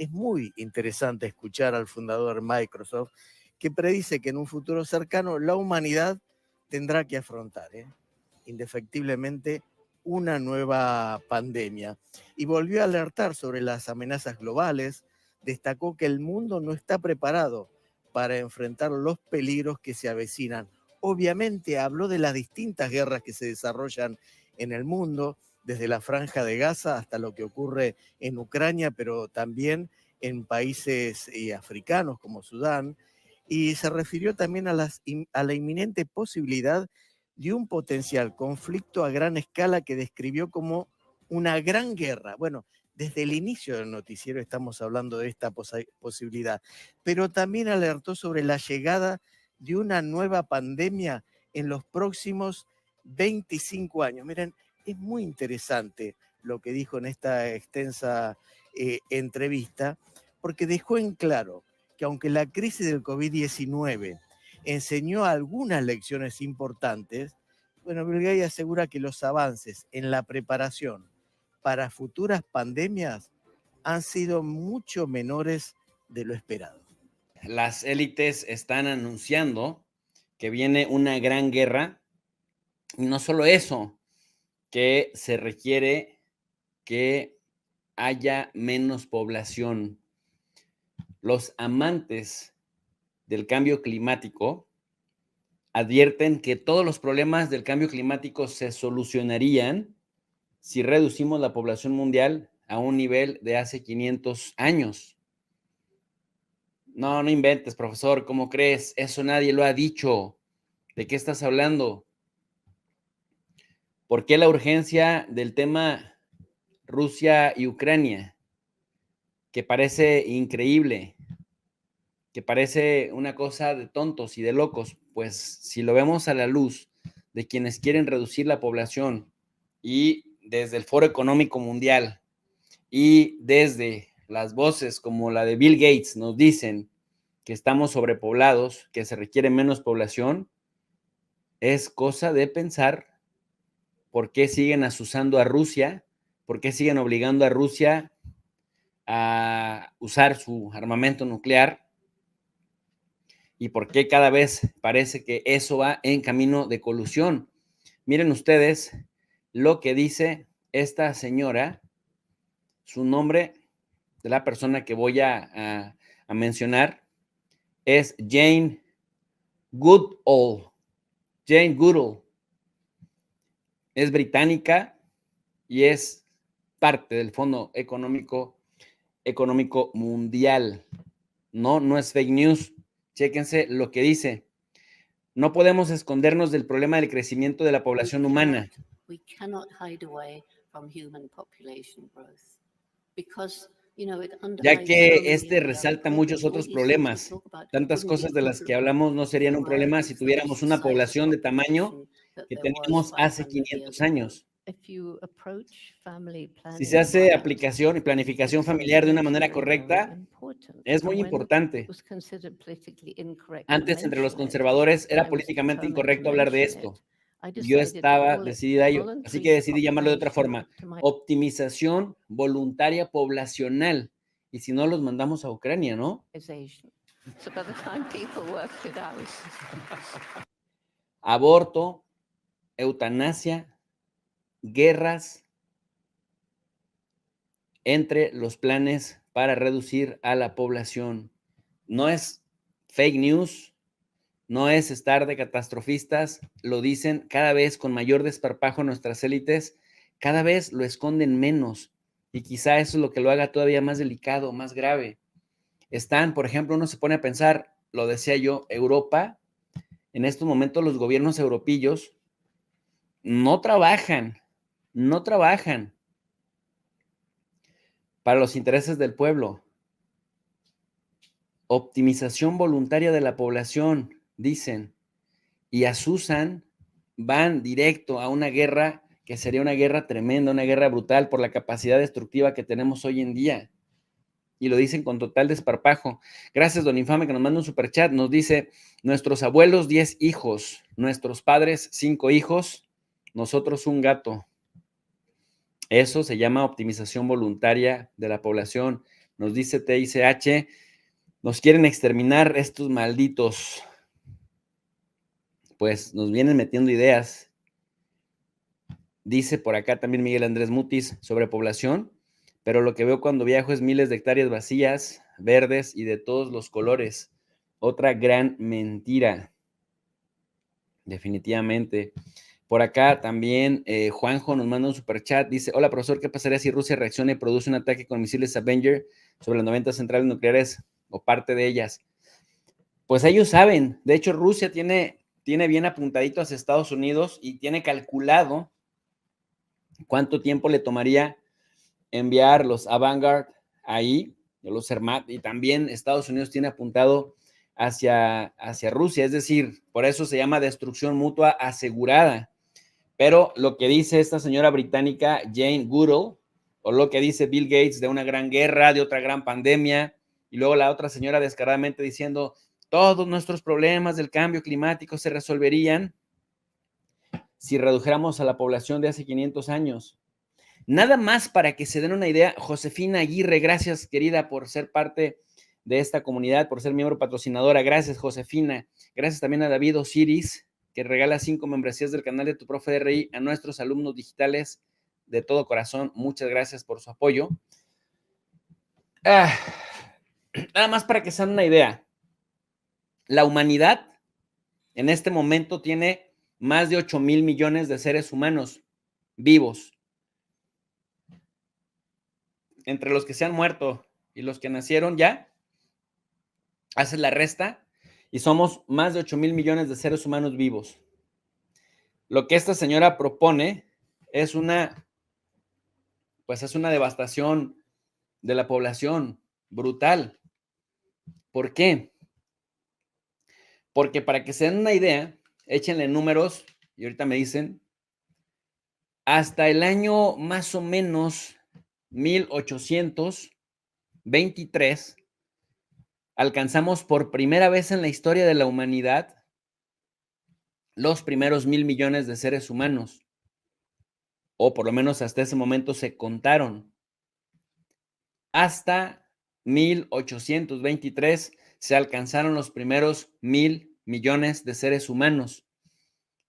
Es muy interesante escuchar al fundador de Microsoft que predice que en un futuro cercano la humanidad tendrá que afrontar, indefectiblemente, una nueva pandemia. Y volvió a alertar sobre las amenazas globales, destacó que el mundo no está preparado para enfrentar los peligros que se avecinan. Obviamente habló de las distintas guerras que se desarrollan en el mundo, desde la Franja de Gaza hasta lo que ocurre en Ucrania, pero también en países africanos como Sudán, y se refirió también a la inminente posibilidad de un potencial conflicto a gran escala que describió como una gran guerra. Bueno, desde el inicio del noticiero estamos hablando de esta posibilidad, pero también alertó sobre la llegada de una nueva pandemia en los próximos 25 años. Miren, es muy interesante lo que dijo en esta extensa entrevista, porque dejó en claro que aunque la crisis del COVID-19 enseñó algunas lecciones importantes, bueno, Bill Gates asegura que los avances en la preparación para futuras pandemias han sido mucho menores de lo esperado. Las élites están anunciando que viene una gran guerra, y no solo eso, que se requiere que haya menos población. Los amantes del cambio climático advierten que todos los problemas del cambio climático se solucionarían si reducimos la población mundial a un nivel de hace 500 años. No, no inventes, profesor, ¿cómo crees? Eso nadie lo ha dicho. ¿De qué estás hablando? ¿Por qué la urgencia del tema Rusia y Ucrania? Que parece increíble, que parece una cosa de tontos y de locos, pues si lo vemos a la luz de quienes quieren reducir la población y desde el Foro Económico Mundial y desde las voces como la de Bill Gates nos dicen que estamos sobrepoblados, que se requiere menos población, es cosa de pensar por qué siguen asusando a Rusia, por qué siguen obligando a Rusia a usar su armamento nuclear y por qué cada vez parece que eso va en camino de colusión. Miren ustedes lo que dice esta señora, su nombre de la persona que voy a mencionar es Jane Goodall. Jane Goodall es británica y es parte del Fondo Económico Mundial. No es fake news. Chéquense lo que dice. No podemos escondernos del problema del crecimiento de la población humana. Ya que resalta muchos otros problemas. Tantas cosas de las que hablamos no serían un problema si tuviéramos una población de tamaño que teníamos hace 500 años. Si se hace aplicación y planificación familiar de una manera correcta, es muy importante. Antes, entre los conservadores, era políticamente incorrecto hablar de esto. Yo estaba decidida a ello, así que decidí llamarlo de otra forma, optimización voluntaria poblacional. Y si no, los mandamos a Ucrania, ¿no? Aborto, eutanasia, guerras, entre los planes para reducir a la población. No es fake news, no es estar de catastrofistas, lo dicen cada vez con mayor desparpajo nuestras élites, cada vez lo esconden menos y quizá eso es lo que lo haga todavía más delicado, más grave. Están, por ejemplo, uno se pone a pensar, lo decía yo, Europa, en estos momentos los gobiernos europeos no trabajan para los intereses del pueblo. Optimización voluntaria de la población, dicen, y asusan, van directo a una guerra que sería una guerra tremenda, una guerra brutal por la capacidad destructiva que tenemos hoy en día. Y lo dicen con total desparpajo. Gracias, don Infame, que nos manda un superchat. Nos dice, nuestros abuelos 10 hijos, nuestros padres 5 hijos, nosotros un gato. Eso se llama optimización voluntaria de la población. Nos dice TICH, nos quieren exterminar estos malditos. Pues nos vienen metiendo ideas. Dice por acá también Miguel Andrés Mutis sobre población, pero lo que veo cuando viajo es miles de hectáreas vacías, verdes y de todos los colores. Otra gran mentira, definitivamente. Por acá también Juanjo nos manda un superchat, dice, hola profesor, ¿qué pasaría si Rusia reacciona y produce un ataque con misiles Avenger sobre las 90 centrales nucleares o parte de ellas? Pues ellos saben, de hecho Rusia tiene bien apuntadito hacia Estados Unidos y tiene calculado cuánto tiempo le tomaría enviar los Vanguard ahí, los Cermat, y también Estados Unidos tiene apuntado hacia Rusia, es decir, por eso se llama destrucción mutua asegurada. Pero lo que dice esta señora británica, Jane Goodall, o lo que dice Bill Gates de una gran guerra, de otra gran pandemia, y luego la otra señora descaradamente diciendo, todos nuestros problemas del cambio climático se resolverían si redujéramos a la población de hace 500 años. Nada más para que se den una idea, Josefina Aguirre, gracias querida por ser parte de esta comunidad, por ser miembro patrocinadora. Gracias, Josefina. Gracias también a David Osiris, que regala 5 membresías del canal de Tu Profe DRI a nuestros alumnos digitales de todo corazón. Muchas gracias por su apoyo. Nada más para que se den una idea. La humanidad en este momento tiene más de 8,000 millones de seres humanos vivos. Entre los que se han muerto y los que nacieron ya, haces la resta y somos más de 8,000 millones de seres humanos vivos. Lo que esta señora propone es una devastación de la población brutal. ¿Por qué? Porque para que se den una idea, échenle números y ahorita me dicen, hasta el año más o menos 1823, alcanzamos por primera vez en la historia de la humanidad los primeros 1,000 millones de seres humanos, o por lo menos hasta ese momento se contaron. Hasta 1823 se alcanzaron los primeros 1,000 millones de seres humanos.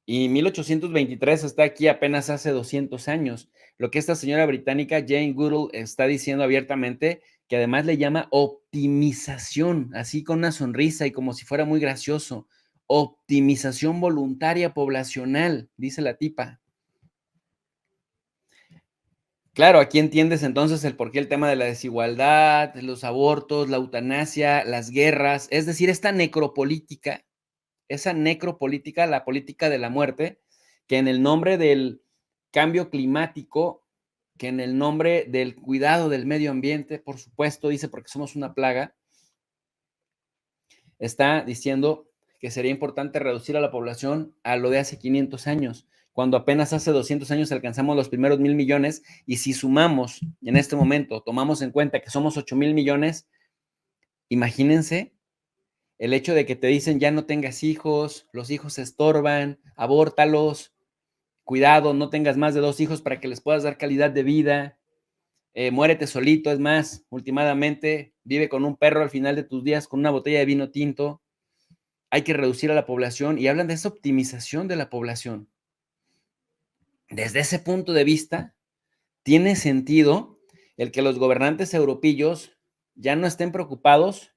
Y 1823 está aquí apenas hace 200 años. Lo que esta señora británica, Jane Goodall, está diciendo abiertamente, que además le llama optimización, así con una sonrisa y como si fuera muy gracioso. Optimización voluntaria poblacional, dice la tipa. Claro, aquí entiendes entonces el porqué el tema de la desigualdad, los abortos, la eutanasia, las guerras, es decir, esa necropolítica, la política de la muerte, que en el nombre del cambio climático, que en el nombre del cuidado del medio ambiente, por supuesto, dice porque somos una plaga, está diciendo que sería importante reducir a la población a lo de hace 500 años, cuando apenas hace 200 años alcanzamos los primeros 1,000 millones, y si sumamos en este momento, tomamos en cuenta que somos 8,000 millones, imagínense el hecho de que te dicen ya no tengas hijos, los hijos se estorban, abórtalos, cuidado, no tengas más de 2 hijos para que les puedas dar calidad de vida, muérete solito, es más, últimamente vive con un perro al final de tus días con una botella de vino tinto. Hay que reducir a la población y hablan de esa optimización de la población. Desde ese punto de vista, tiene sentido el que los gobernantes europeos ya no estén preocupados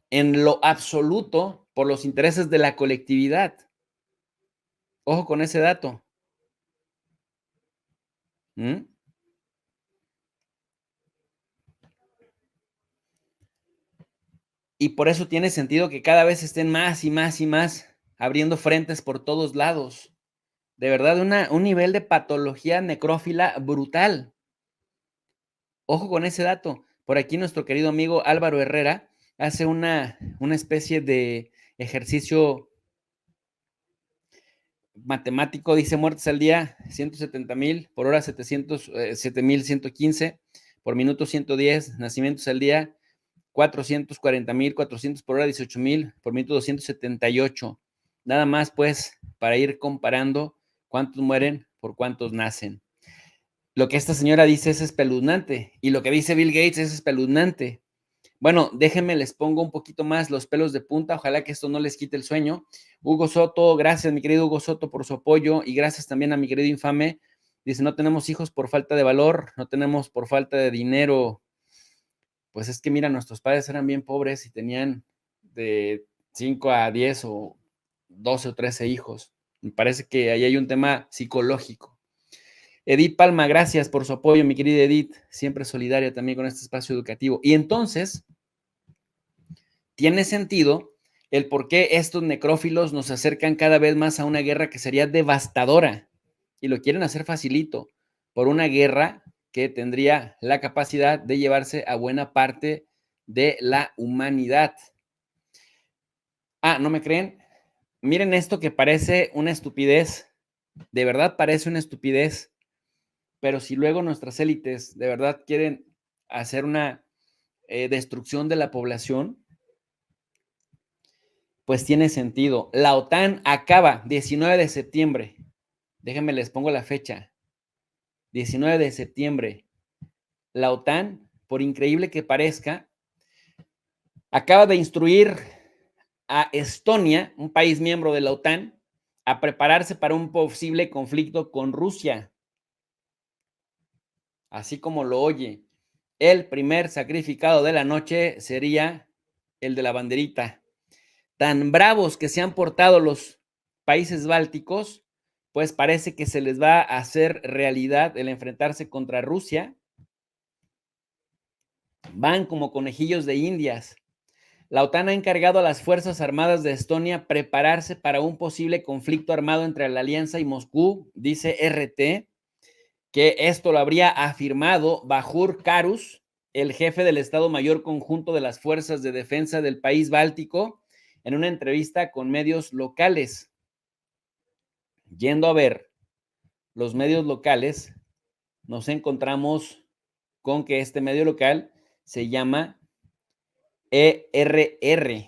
en lo absoluto por los intereses de la colectividad. Ojo con ese dato. ¿Mm? Y por eso tiene sentido que cada vez estén más y más y más abriendo frentes por todos lados. De verdad, un nivel de patología necrófila brutal. Ojo con ese dato. Por aquí nuestro querido amigo Álvaro Herrera hace una especie de ejercicio matemático, dice muertes al día 170,000, por hora 7,115, por minuto 110, nacimientos al día 440,000, 400 por hora 18,000, por minuto 278. Nada más pues para ir comparando cuántos mueren por cuántos nacen. Lo que esta señora dice es espeluznante y lo que dice Bill Gates es espeluznante. Bueno, déjenme, les pongo un poquito más los pelos de punta. Ojalá que esto no les quite el sueño. Hugo Soto, gracias, mi querido Hugo Soto, por su apoyo y gracias también a mi querido Infame. Dice, no tenemos hijos por falta de valor, no tenemos por falta de dinero. Pues es que mira, nuestros padres eran bien pobres y tenían de 5 a 10 o 12 o 13 hijos. Me parece que ahí hay un tema psicológico. Edith Palma, gracias por su apoyo, mi querida Edith, siempre solidaria también con este espacio educativo. Y entonces, tiene sentido el por qué estos necrófilos nos acercan cada vez más a una guerra que sería devastadora y lo quieren hacer facilito por una guerra que tendría la capacidad de llevarse a buena parte de la humanidad. Ah, ¿no me creen? Miren esto que parece una estupidez, de verdad parece una estupidez, pero si luego nuestras élites de verdad quieren hacer una destrucción de la población, pues tiene sentido. La OTAN acaba 19 de septiembre. Déjenme les pongo la fecha. 19 de septiembre. La OTAN, por increíble que parezca, acaba de instruir a Estonia, un país miembro de la OTAN, a prepararse para un posible conflicto con Rusia. Así como lo oye, el primer sacrificado de la noche sería el de la banderita. Tan bravos que se han portado los países bálticos, pues parece que se les va a hacer realidad el enfrentarse contra Rusia. Van como conejillos de indias. La OTAN ha encargado a las Fuerzas Armadas de Estonia prepararse para un posible conflicto armado entre la Alianza y Moscú, dice RT, que esto lo habría afirmado Vahur Karus, el jefe del Estado Mayor Conjunto de las Fuerzas de Defensa del país báltico, en una entrevista con medios locales. Yendo a ver los medios locales, nos encontramos con que este medio local se llama ERR.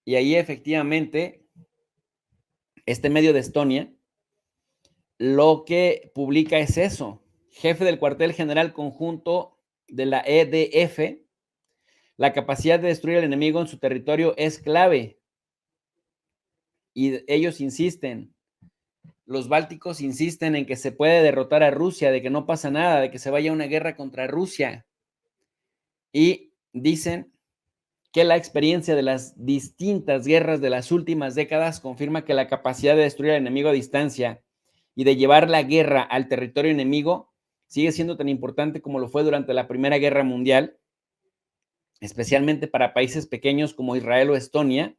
Y ahí efectivamente, este medio de Estonia, lo que publica es eso. Jefe del cuartel general conjunto de la EDF, la capacidad de destruir al enemigo en su territorio es clave. Y ellos insisten, los bálticos insisten en que se puede derrotar a Rusia, de que no pasa nada, de que se vaya a una guerra contra Rusia. Y dicen que la experiencia de las distintas guerras de las últimas décadas confirma que la capacidad de destruir al enemigo a distancia y de llevar la guerra al territorio enemigo sigue siendo tan importante como lo fue durante la Primera Guerra Mundial, especialmente para países pequeños como Israel o Estonia.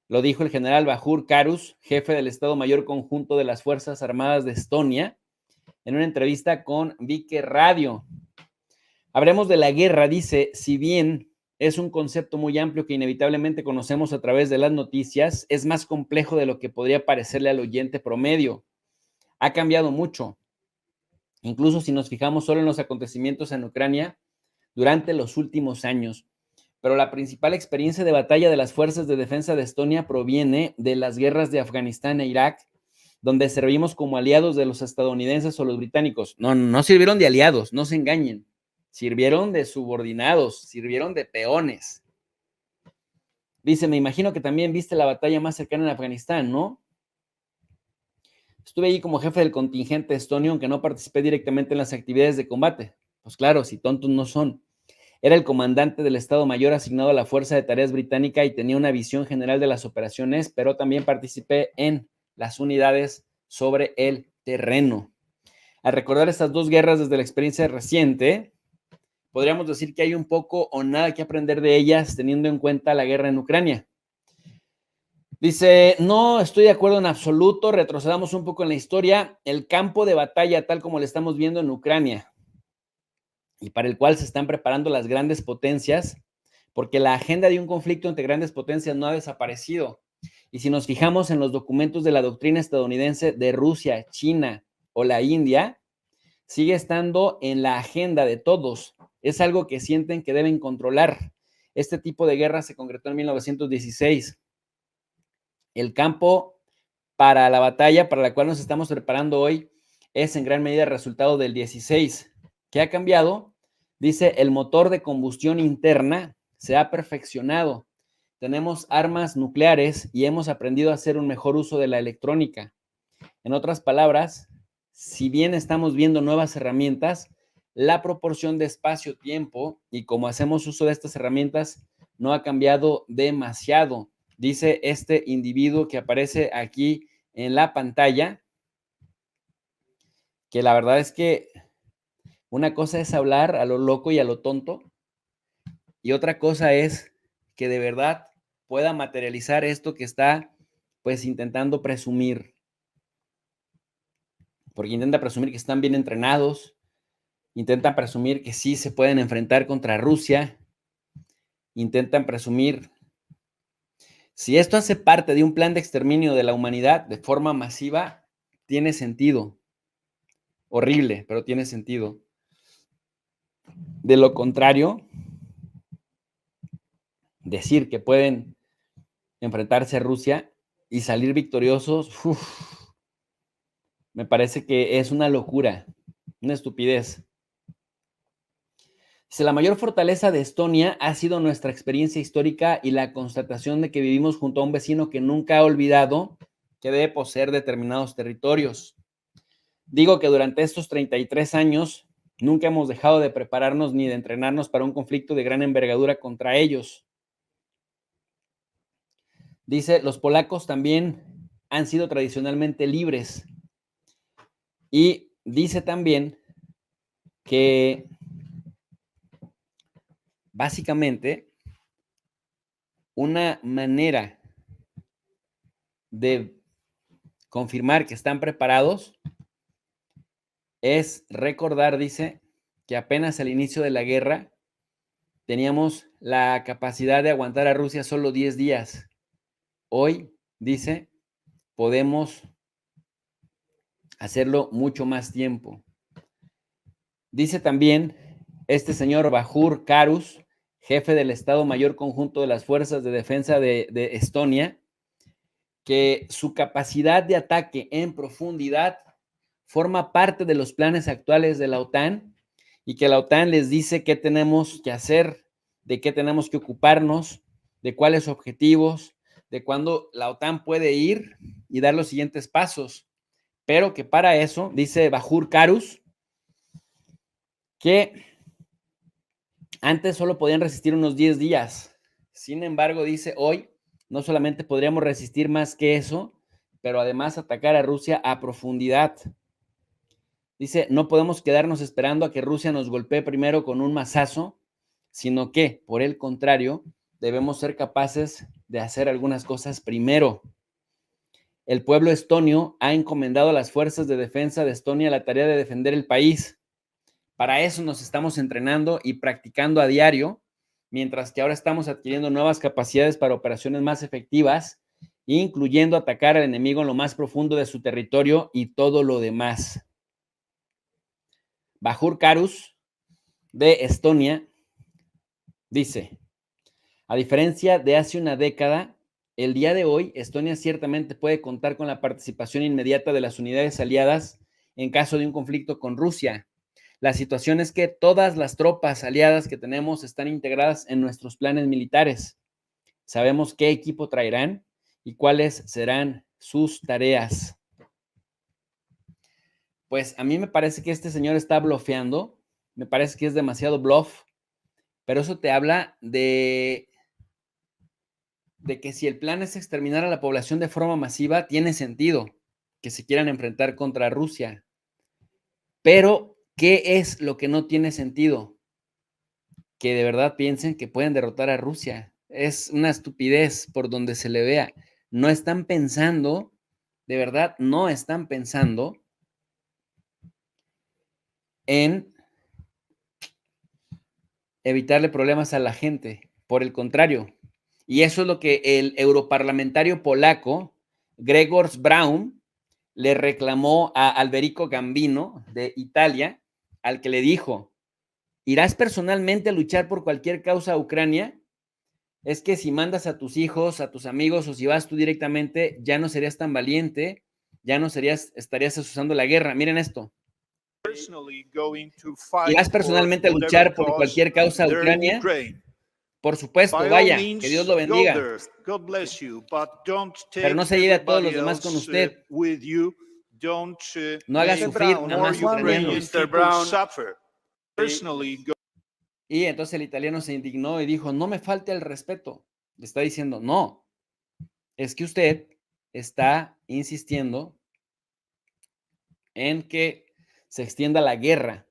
Lo dijo el general Vahur Karus, jefe del Estado Mayor Conjunto de las Fuerzas Armadas de Estonia, en una entrevista con Vique Radio. Hablemos de la guerra, dice, si bien es un concepto muy amplio que inevitablemente conocemos a través de las noticias, es más complejo de lo que podría parecerle al oyente promedio. Ha cambiado mucho. Incluso si nos fijamos solo en los acontecimientos en Ucrania durante los últimos años. Pero la principal experiencia de batalla de las fuerzas de defensa de Estonia proviene de las guerras de Afganistán e Irak, donde servimos como aliados de los estadounidenses o los británicos. No sirvieron de aliados, no se engañen. Sirvieron de subordinados, sirvieron de peones. Dice, me imagino que también viste la batalla más cercana en Afganistán, ¿no? Estuve allí como jefe del contingente estonio, aunque no participé directamente en las actividades de combate. Pues claro, si tontos no son. Era el comandante del Estado Mayor asignado a la Fuerza de Tareas Británica y tenía una visión general de las operaciones, pero también participé en las unidades sobre el terreno. Al recordar estas dos guerras desde la experiencia reciente, podríamos decir que hay un poco o nada que aprender de ellas teniendo en cuenta la guerra en Ucrania. Dice, no estoy de acuerdo en absoluto, retrocedamos un poco en la historia, el campo de batalla tal como lo estamos viendo en Ucrania y para el cual se están preparando las grandes potencias, porque la agenda de un conflicto entre grandes potencias no ha desaparecido. Y si nos fijamos en los documentos de la doctrina estadounidense de Rusia, China o la India, sigue estando en la agenda de todos. Es algo que sienten que deben controlar. Este tipo de guerra se concretó en 1916. El campo para la batalla para la cual nos estamos preparando hoy es en gran medida resultado del 16. ¿Qué ha cambiado? Dice, el motor de combustión interna se ha perfeccionado. Tenemos armas nucleares y hemos aprendido a hacer un mejor uso de la electrónica. En otras palabras, si bien estamos viendo nuevas herramientas, la proporción de espacio-tiempo y cómo hacemos uso de estas herramientas no ha cambiado demasiado, dice este individuo que aparece aquí en la pantalla, que la verdad es que una cosa es hablar a lo loco y a lo tonto, y otra cosa es que de verdad pueda materializar esto que está pues intentando presumir, porque intenta presumir que están bien entrenados, intentan presumir que sí se pueden enfrentar contra Rusia, intentan presumir. Si esto hace parte de un plan de exterminio de la humanidad de forma masiva, tiene sentido. Horrible, pero tiene sentido. De lo contrario, decir que pueden enfrentarse a Rusia y salir victoriosos, me parece que es una locura, una estupidez. La mayor fortaleza de Estonia ha sido nuestra experiencia histórica y la constatación de que vivimos junto a un vecino que nunca ha olvidado que debe poseer determinados territorios. Digo que durante estos 33 años nunca hemos dejado de prepararnos ni de entrenarnos para un conflicto de gran envergadura contra ellos. Dice, los polacos también han sido tradicionalmente libres. Y dice también que básicamente una manera de confirmar que están preparados es recordar, dice, que apenas al inicio de la guerra teníamos la capacidad de aguantar a Rusia solo 10 días. Hoy, dice, podemos hacerlo mucho más tiempo. Dice también este señor Vahur Karus, jefe del Estado Mayor Conjunto de las Fuerzas de Defensa de Estonia, que su capacidad de ataque en profundidad forma parte de los planes actuales de la OTAN y que la OTAN les dice qué tenemos que hacer, de qué tenemos que ocuparnos, de cuáles objetivos, de cuándo la OTAN puede ir y dar los siguientes pasos. Pero que para eso, dice Vahur Karus, que antes solo podían resistir unos 10 días. Sin embargo, dice, hoy no solamente podríamos resistir más que eso, pero además atacar a Rusia a profundidad. Dice, no podemos quedarnos esperando a que Rusia nos golpee primero con un mazazo, sino que, por el contrario, debemos ser capaces de hacer algunas cosas primero. El pueblo estonio ha encomendado a las fuerzas de defensa de Estonia la tarea de defender el país. Para eso nos estamos entrenando y practicando a diario, mientras que ahora estamos adquiriendo nuevas capacidades para operaciones más efectivas, incluyendo atacar al enemigo en lo más profundo de su territorio y todo lo demás. Vahur Karus, de Estonia, dice, a diferencia de hace una década, el día de hoy, Estonia ciertamente puede contar con la participación inmediata de las unidades aliadas en caso de un conflicto con Rusia. La situación es que todas las tropas aliadas que tenemos están integradas en nuestros planes militares. Sabemos qué equipo traerán y cuáles serán sus tareas. Pues a mí me parece que este señor está blofeando, me parece que es demasiado bluff, pero eso te habla de que si el plan es exterminar a la población de forma masiva, tiene sentido que se quieran enfrentar contra Rusia. Pero, ¿qué es lo que no tiene sentido? Que de verdad piensen que pueden derrotar a Rusia. Es una estupidez por donde se le vea. No están pensando, de verdad, no están pensando en evitarle problemas a la gente. Por el contrario. Y eso es lo que el europarlamentario polaco, Grzegorz Braun, le reclamó a Alberico Gambino de Italia, al que le dijo, ¿irás personalmente a luchar por cualquier causa a Ucrania? Es que si mandas a tus hijos, a tus amigos o si vas tú directamente, ya no serías tan valiente ya no estarías usando la guerra. Miren esto. ¿Irás personalmente a luchar por cualquier causa a Ucrania? Por supuesto, vaya, que Dios lo bendiga. Pero no se lleve a todos los demás con usted. No haga sufrir a más ucranianos. Y entonces el italiano se indignó y dijo, no me falte el respeto. Le está diciendo, no, es que usted está insistiendo en que se extienda la guerra.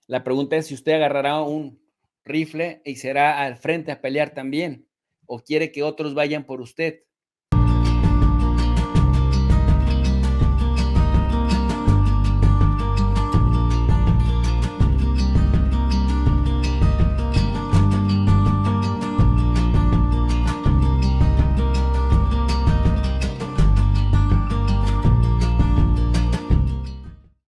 La pregunta es si usted agarrará un rifle y será al frente a pelear también, o quiere que otros vayan por usted.